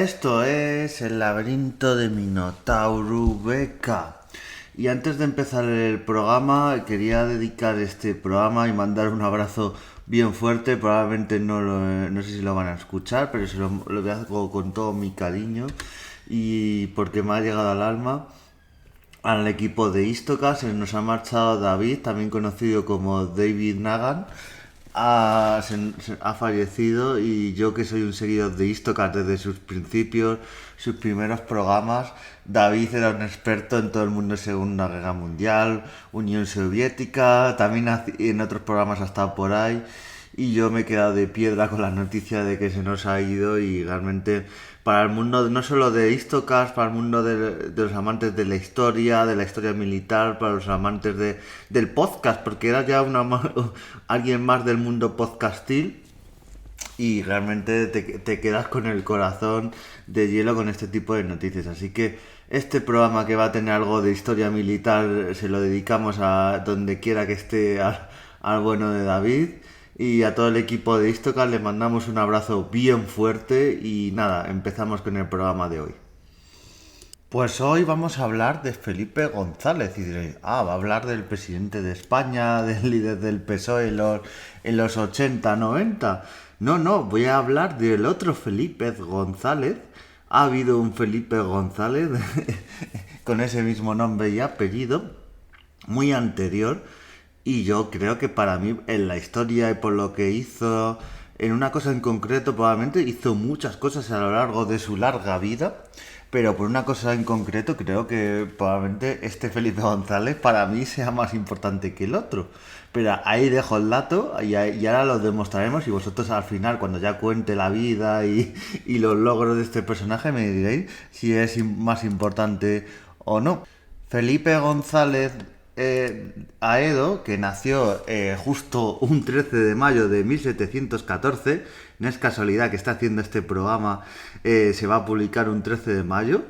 Esto es el laberinto de Minotauro Beca. Y antes de empezar el programa, quería dedicar este programa y mandar un abrazo bien fuerte. Probablemente no sé si lo van a escuchar, pero lo voy a hacer con todo mi cariño y porque me ha llegado al alma. Al equipo de Istocas se nos ha marchado David, también conocido como David Nagan. Ha fallecido, y yo, que soy un seguidor de Istocas desde sus principios, sus primeros programas. David era un experto en todo el mundo de Segunda Guerra Mundial, Unión Soviética, también en otros programas ha estado por ahí, y yo me he quedado de piedra con la noticia de que se nos ha ido. Y realmente para el mundo no solo de Istocast, para el mundo de los amantes de la historia militar, para los amantes del podcast, porque era ya alguien más del mundo podcastil, y realmente te quedas con el corazón de hielo con este tipo de noticias. Así que este programa, que va a tener algo de historia militar, se lo dedicamos a donde quiera que esté al bueno de David. Y a todo el equipo de Istocast le mandamos un abrazo bien fuerte. Y nada, empezamos con el programa de hoy. Pues hoy vamos a hablar de Felipe González. Y diréis, va a hablar del presidente de España, del líder del PSOE en los 80, 90. No, voy a hablar del otro Felipe González. Ha habido un Felipe González con ese mismo nombre y apellido, muy anterior. Y yo creo que para mí, en la historia y por lo que hizo, en una cosa en concreto, probablemente hizo muchas cosas a lo largo de su larga vida, pero por una cosa en concreto creo que probablemente este Felipe González para mí sea más importante que el otro. Pero ahí dejo el dato y ahora lo demostraremos, y vosotros al final, cuando ya cuente la vida y los logros de este personaje, me diréis si es más importante o no. Felipe González Aedo, que nació justo un 13 de mayo de 1714, no es casualidad que está haciendo este programa, se va a publicar un 13 de mayo,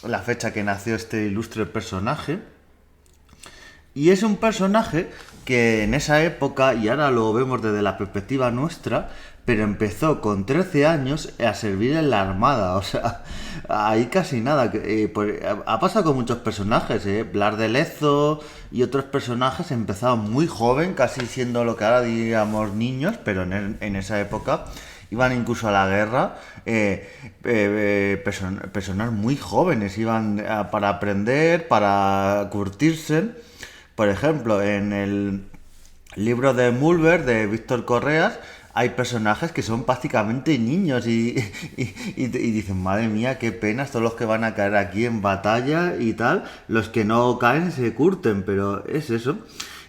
la fecha que nació este ilustre personaje. Y es un personaje que en esa época, y ahora lo vemos desde la perspectiva nuestra, pero empezó con 13 años a servir en la Armada. O sea, ahí casi nada. Ha pasado con muchos personajes, Blas de Lezo y otros personajes empezaron muy joven, casi siendo lo que ahora diríamos niños, pero en esa época iban incluso a la guerra. Personas muy jóvenes iban para aprender, para curtirse. Por ejemplo, en el libro de Mulver, de Víctor Correas, hay personajes que son prácticamente niños y dicen, madre mía, qué pena todos los que van a caer aquí en batalla y tal. Los que no caen se curten, pero es eso.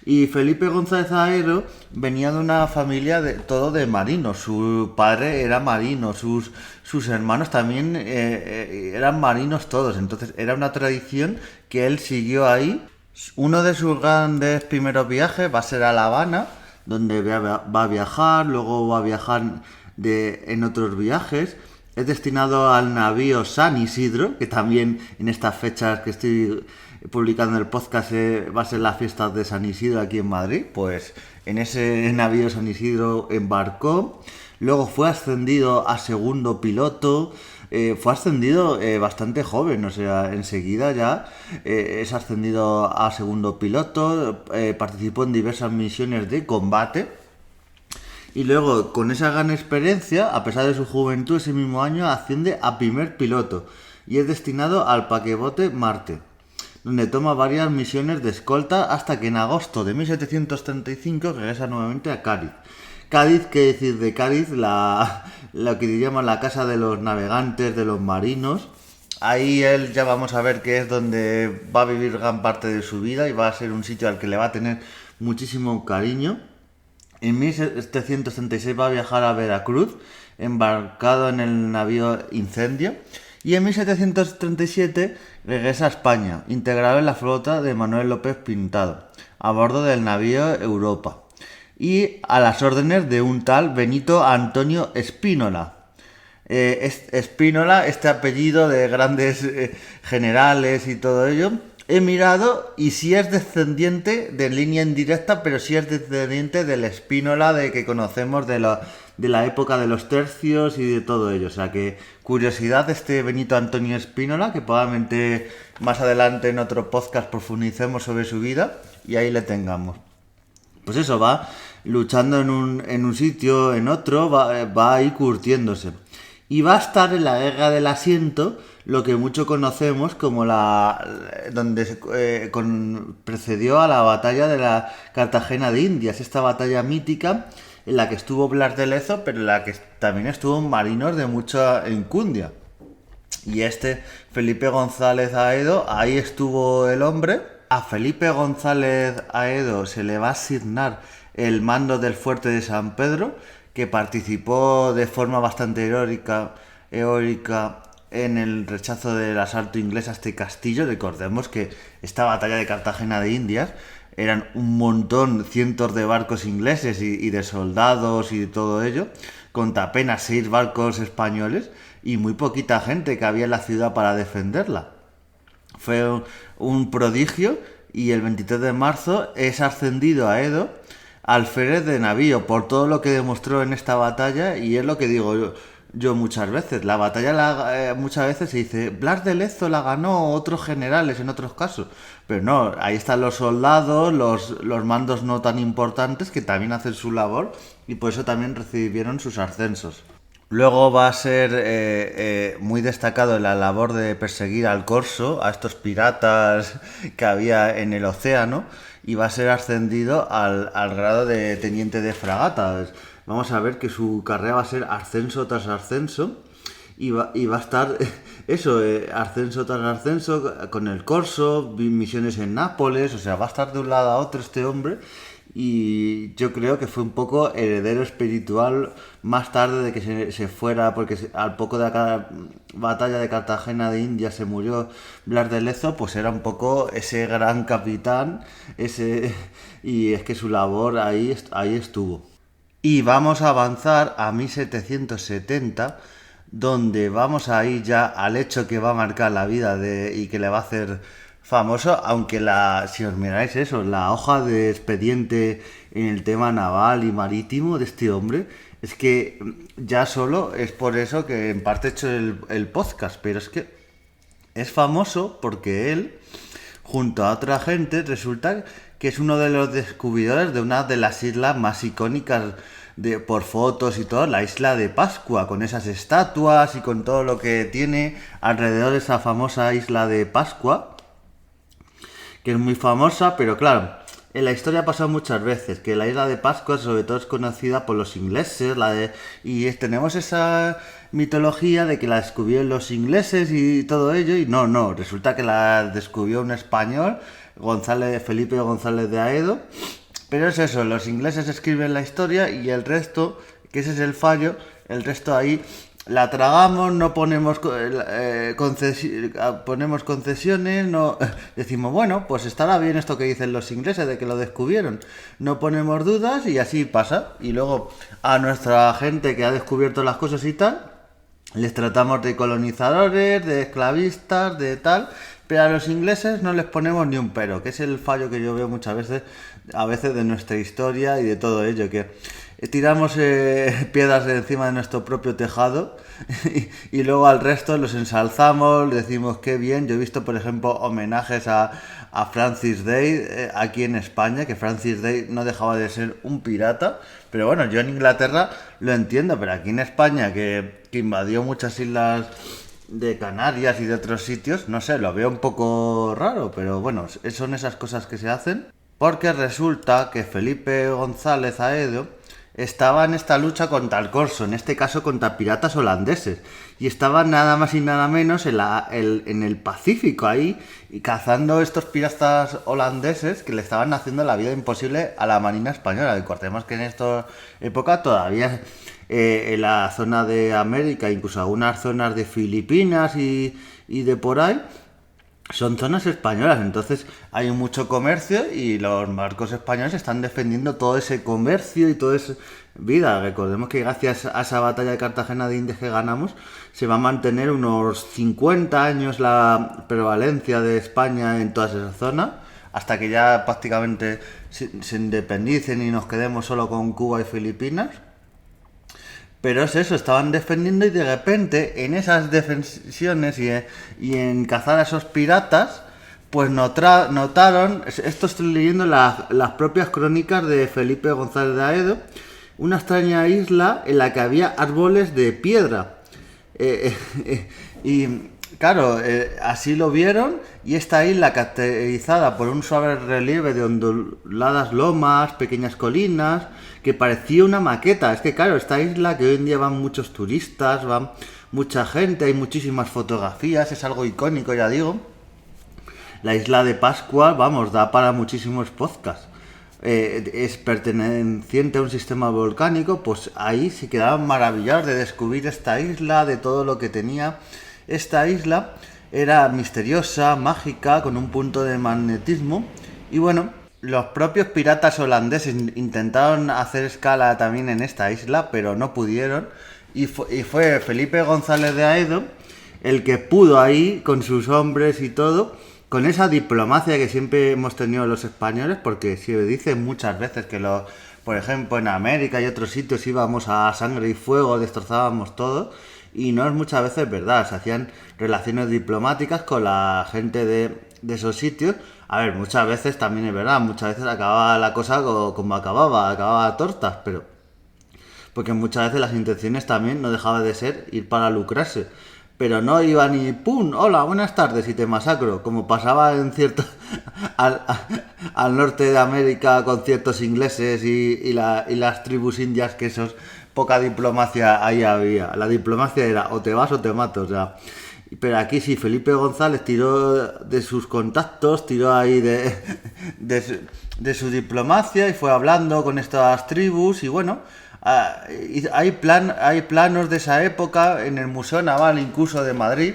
Y Felipe González Aero venía de una familia todo de marinos. Su padre era marino, sus hermanos también eran marinos todos. Entonces era una tradición que él siguió ahí. Uno de sus grandes primeros viajes va a ser a La Habana, donde va a viajar, luego va a viajar en otros viajes. Es destinado al navío San Isidro, que también en estas fechas que estoy publicando el podcast va a ser la fiesta de San Isidro aquí en Madrid. Pues en ese navío San Isidro embarcó. Luego fue ascendido a segundo piloto. Fue ascendido bastante joven, o sea, enseguida ya es ascendido a segundo piloto. Participó en diversas misiones de combate. Y luego, con esa gran experiencia, a pesar de su juventud, ese mismo año asciende a primer piloto y es destinado al paquebote Marte, donde toma varias misiones de escolta hasta que en agosto de 1735 regresa nuevamente a Cádiz. Cádiz, ¿qué decir de Cádiz? Lo que diríamos la casa de los navegantes, de los marinos. Ahí él ya vamos a ver que es donde va a vivir gran parte de su vida y va a ser un sitio al que le va a tener muchísimo cariño. En 1736 va a viajar a Veracruz, embarcado en el navío Incendio. Y en 1737 regresa a España, integrado en la flota de Manuel López Pintado, a bordo del navío Europa, y a las órdenes de un tal Benito Antonio Spínola. Spínola, este apellido de grandes generales y todo ello, he mirado y sí es descendiente de línea indirecta, pero sí es descendiente del Spínola de que conocemos de la época de los tercios y de todo ello. O sea que curiosidad de este Benito Antonio Spínola, que probablemente más adelante en otro podcast profundicemos sobre su vida y ahí le tengamos. Pues eso, va luchando en un sitio, en otro, va a ir curtiéndose. Y va a estar en la guerra del asiento, lo que mucho conocemos como donde precedió a la batalla de la Cartagena de Indias, esta batalla mítica en la que estuvo Blas de Lezo, pero en la que también estuvo marinos de mucha enjundia. Y este Felipe González Aedo, ahí estuvo el hombre. A Felipe González Aedo se le va a asignar el mando del fuerte de San Pedro, que participó de forma bastante heroica en el rechazo del asalto inglés a este castillo. Recordemos que esta batalla de Cartagena de Indias eran un montón, cientos de barcos ingleses y de soldados y de todo ello, contra apenas 6 barcos españoles y muy poquita gente que había en la ciudad para defenderla. Fue un prodigio y el 23 de marzo es ascendido a Edo alférez de navío por todo lo que demostró en esta batalla, y es lo que digo yo muchas veces. La batalla muchas veces se dice Blas de Lezo la ganó otros generales en otros casos, pero no, ahí están los soldados, los mandos no tan importantes que también hacen su labor y por eso también recibieron sus ascensos. Luego va a ser muy destacado en la labor de perseguir al corso, a estos piratas que había en el océano, y va a ser ascendido al grado de teniente de fragata. Vamos a ver que su carrera va a ser ascenso tras ascenso, y va a estar eso, ascenso tras ascenso con el corso, misiones en Nápoles, o sea, va a estar de un lado a otro este hombre. Y yo creo que fue un poco heredero espiritual más tarde de que se fuera, porque al poco de la batalla de Cartagena de Indias se murió Blas de Lezo, pues era un poco ese gran capitán, y es que su labor ahí estuvo. Y vamos a avanzar a 1770, donde vamos a ir ya al hecho que va a marcar la vida y que le va a hacer famoso, aunque si os miráis eso, la hoja de expediente en el tema naval y marítimo de este hombre, es que ya solo es por eso que en parte he hecho el podcast, pero es que es famoso porque él, junto a otra gente, resulta que es uno de los descubridores de una de las islas más icónicas por fotos y todo, la isla de Pascua, con esas estatuas y con todo lo que tiene alrededor de esa famosa isla de Pascua, que es muy famosa, pero claro, en la historia ha pasado muchas veces que la isla de Pascua sobre todo es conocida por los ingleses, tenemos esa mitología de que la descubrieron los ingleses y todo ello, y no, resulta que la descubrió un español, Felipe González de Aedo, pero es eso, los ingleses escriben la historia y el resto, que ese es el fallo, el resto ahí la tragamos, no ponemos concesiones, no decimos, bueno, pues estará bien esto que dicen los ingleses de que lo descubrieron, no ponemos dudas y así pasa. Y luego a nuestra gente que ha descubierto las cosas y tal, les tratamos de colonizadores, de esclavistas, de tal, pero a los ingleses no les ponemos ni un pero, que es el fallo que yo veo muchas veces, a veces de nuestra historia y de todo ello, que tiramos piedras encima de nuestro propio tejado y luego al resto los ensalzamos, decimos qué bien. Yo he visto, por ejemplo, homenajes a Francis Drake aquí en España, que Francis Drake no dejaba de ser un pirata, pero bueno, yo en Inglaterra lo entiendo, pero aquí en España, que invadió muchas islas de Canarias y de otros sitios, no sé, lo veo un poco raro, pero bueno, son esas cosas que se hacen, porque resulta que Felipe González Aedo estaba en esta lucha contra el corso, en este caso contra piratas holandeses, y estaba nada más y nada menos en el Pacífico ahí, y cazando estos piratas holandeses que le estaban haciendo la vida imposible a la marina española. Recordemos que en esta época todavía en la zona de América, incluso algunas zonas de Filipinas y de por ahí, son zonas españolas, entonces hay mucho comercio y los barcos españoles están defendiendo todo ese comercio y toda esa vida. Recordemos que gracias a esa batalla de Cartagena de Indias que ganamos, se va a mantener unos 50 años la prevalencia de España en toda esa zona, hasta que ya prácticamente se independicen y nos quedemos solo con Cuba y Filipinas. Pero es eso, estaban defendiendo y de repente en esas defensiones y en cazar a esos piratas, pues notaron, esto estoy leyendo las propias crónicas de Felipe González de Aedo, una extraña isla en la que había árboles de piedra. Y claro, así lo vieron, y esta isla caracterizada por un suave relieve de onduladas lomas, pequeñas colinas, que parecía una maqueta. Es que claro, esta isla que hoy en día van muchos turistas, van mucha gente, hay muchísimas fotografías, es algo icónico, ya digo. La isla de Pascua, vamos, da para muchísimos podcasts. Es perteneciente a un sistema volcánico, pues ahí se quedaban maravillados de descubrir esta isla, de todo lo que tenía. Esta isla era misteriosa, mágica, con un punto de magnetismo. Y bueno, los propios piratas holandeses intentaron hacer escala también en esta isla, pero no pudieron. Y fue Felipe González de Aedo el que pudo ahí, con sus hombres y todo, con esa diplomacia que siempre hemos tenido los españoles, porque se dice muchas veces que por ejemplo, en América y otros sitios íbamos a sangre y fuego, destrozábamos todo, y no es muchas veces verdad. Se hacían relaciones diplomáticas con la gente de esos sitios. A ver, muchas veces también es verdad, muchas veces acababa la cosa como acababa a tortas, pero porque muchas veces las intenciones también no dejaban de ser ir para lucrarse. Pero no iba ni ¡pum! Hola, buenas tardes y te masacro, como pasaba en cierto al norte de América con ciertos ingleses y las tribus indias, que esos poca diplomacia ahí había. La diplomacia era o te vas o te mato, o sea. Pero aquí sí, Felipe González tiró de sus contactos, tiró ahí de su diplomacia y fue hablando con estas tribus y bueno. Hay planos de esa época en el Museo Naval, incluso de Madrid.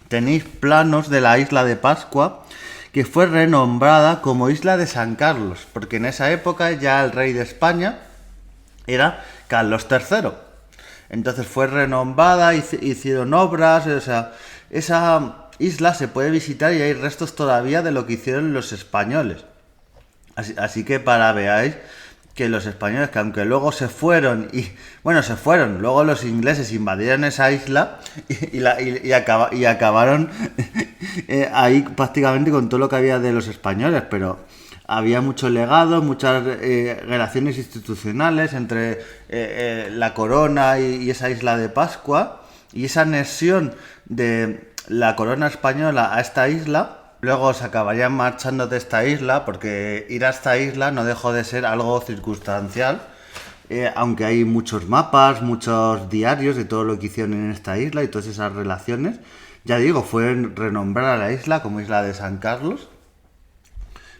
Tenéis planos de la isla de Pascua, que fue renombrada como Isla de San Carlos, porque en esa época ya el rey de España era Carlos III. Entonces fue renombrada, hicieron obras, o sea, esa isla se puede visitar y hay restos todavía de lo que hicieron los españoles. Así que para veáis que los españoles, que aunque luego se fueron, luego los ingleses invadieron esa isla y acabaron ahí prácticamente con todo lo que había de los españoles, pero había mucho legado, muchas relaciones institucionales entre la corona y esa isla de Pascua, y esa anexión de la corona española a esta isla. Luego se acabarían marchando de esta isla, porque ir a esta isla no dejó de ser algo circunstancial, aunque hay muchos mapas, muchos diarios de todo lo que hicieron en esta isla y todas esas relaciones. Ya digo, fue renombrar a la isla como Isla de San Carlos.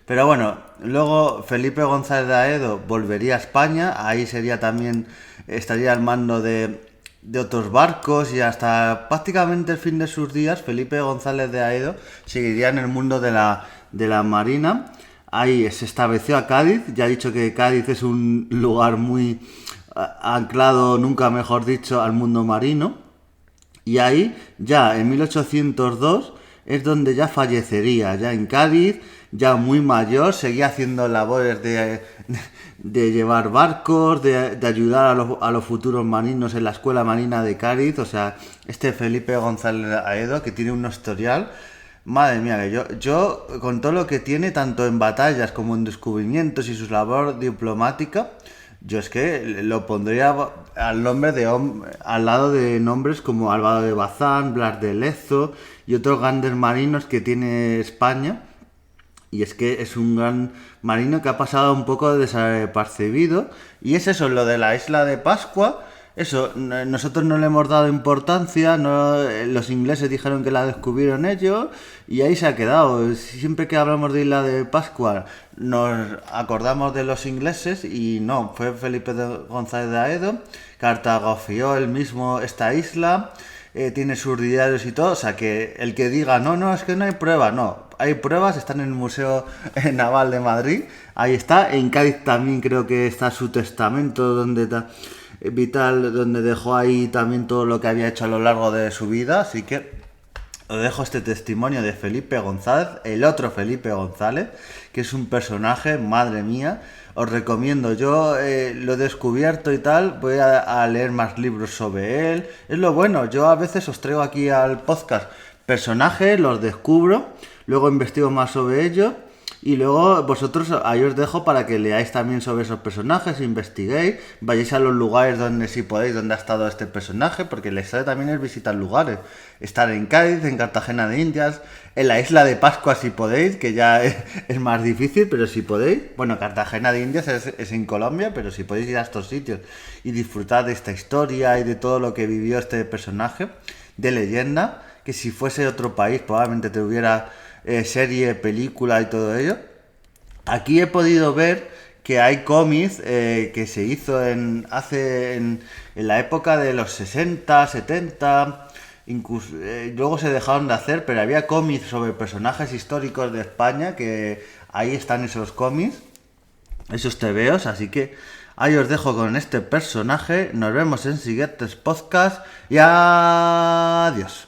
Pero bueno, luego Felipe González de Aedo volvería a España, ahí estaría al mando de otros barcos, y hasta prácticamente el fin de sus días Felipe González de Aedo seguiría en el mundo de la marina. Ahí se estableció a Cádiz, ya he dicho que Cádiz es un lugar muy anclado, nunca mejor dicho, al mundo marino, y ahí ya en 1802 es donde ya fallecería, ya en Cádiz, ya muy mayor, seguía haciendo labores de llevar barcos, de ayudar a los futuros marinos en la Escuela Marina de Cádiz. O sea, este Felipe González Aedo, que tiene un historial, madre mía, que yo con todo lo que tiene, tanto en batallas como en descubrimientos y su labor diplomática, yo es que lo pondría al lado de nombres como Álvaro de Bazán, Blas de Lezo y otros grandes marinos que tiene España. Y es que es un gran marino que ha pasado un poco desapercibido. Y es eso, lo de la isla de Pascua. Eso, nosotros no le hemos dado importancia, los ingleses dijeron que la descubrieron ellos y ahí se ha quedado. Siempre que hablamos de Isla de Pascua nos acordamos de los ingleses, y no, fue Felipe González de Aedo, cartografió él mismo esta isla, tiene sus diarios y todo, o sea que el que diga, no, es que no hay pruebas, no, hay pruebas, están en el Museo Naval de Madrid, ahí está, en Cádiz también creo que está su testamento donde vital, donde dejó ahí también todo lo que había hecho a lo largo de su vida, así que os dejo este testimonio de Felipe González, el otro Felipe González, que es un personaje, madre mía. Os recomiendo, yo lo he descubierto y tal, voy a leer más libros sobre él. Es lo bueno, yo a veces os traigo aquí al podcast personajes, los descubro, luego investigo más sobre ellos y luego vosotros ahí os dejo para que leáis también sobre esos personajes, investiguéis, vayáis a los lugares donde si podéis, donde ha estado este personaje, porque la historia también es visitar lugares. Estar en Cádiz, en Cartagena de Indias, en la isla de Pascua si podéis, que ya es más difícil, pero si podéis. Bueno, Cartagena de Indias es en Colombia, pero si podéis ir a estos sitios y disfrutar de esta historia y de todo lo que vivió este personaje de leyenda, que si fuese otro país probablemente tuviera serie, película y todo ello. Aquí he podido ver que hay cómics que se hizo en la época de los 60, 70, incluso, luego se dejaron de hacer, pero había cómics sobre personajes históricos de España que ahí están esos cómics, esos tebeos, así que ahí os dejo con este personaje. Nos vemos en siguientes podcasts y adiós.